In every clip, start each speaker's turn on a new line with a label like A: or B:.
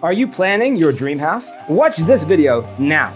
A: Are you planning your dream house? Watch this video now.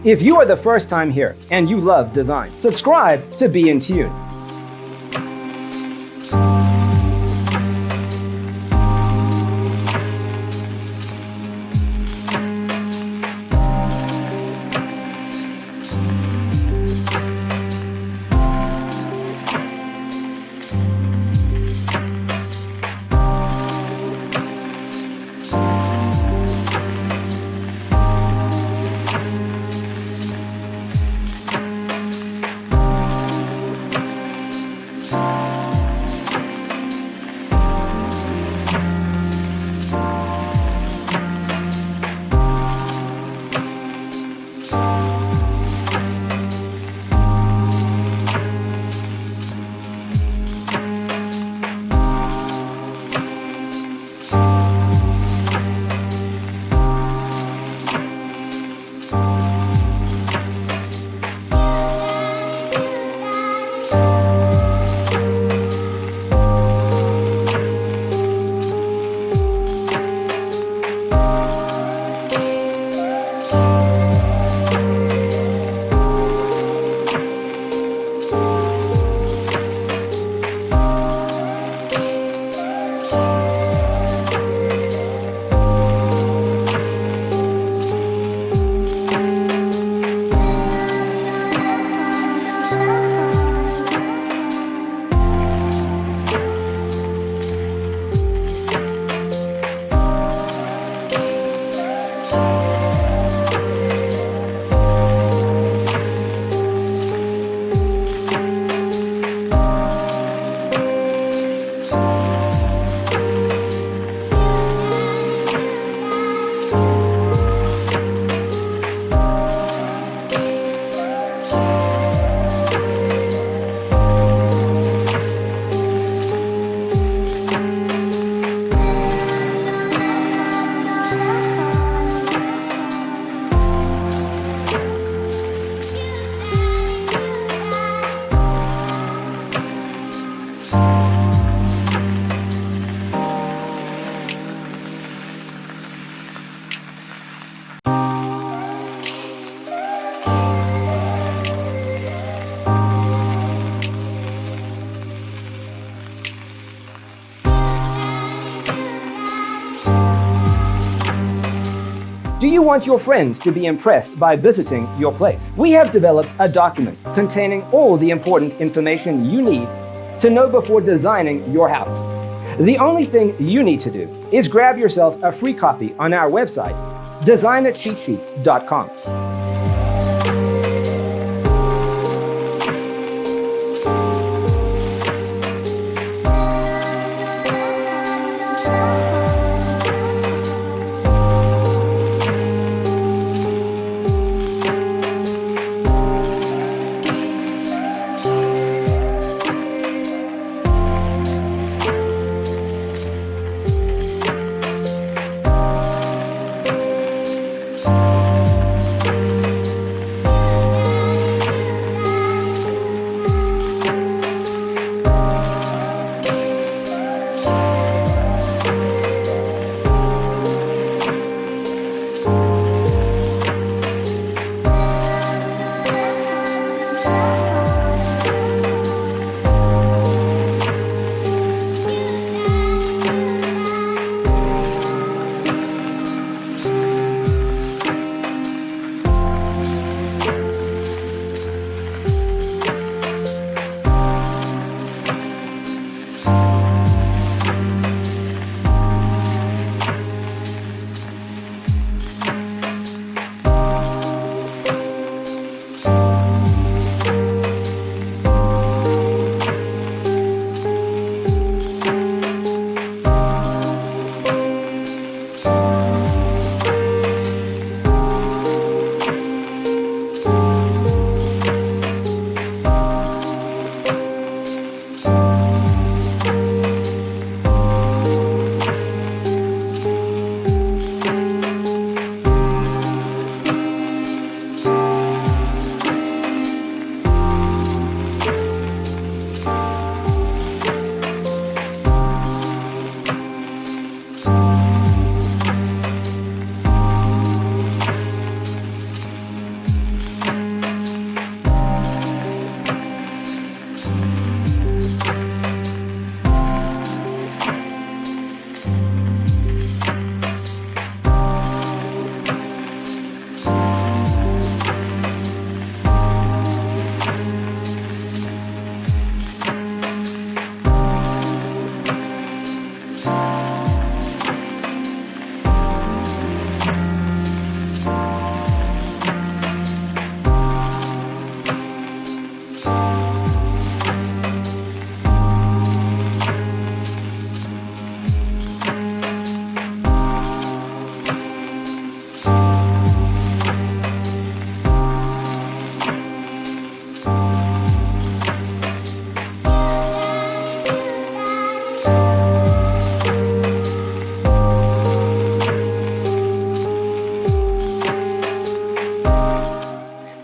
A: If you are the first time here and you love design, subscribe to be in tune. Do you want your friends to be impressed by visiting your place? We have developed a document containing all the important information you need to know before designing your house. The only thing you need to do is grab yourself a free copy on our website, designercheatsheets.com.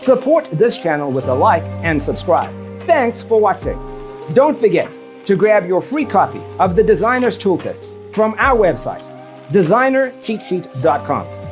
A: Support this channel with a like and subscribe. Thanks for watching. Don't forget to grab your free copy of the Designer's Toolkit from our website, designercheatsheet.com.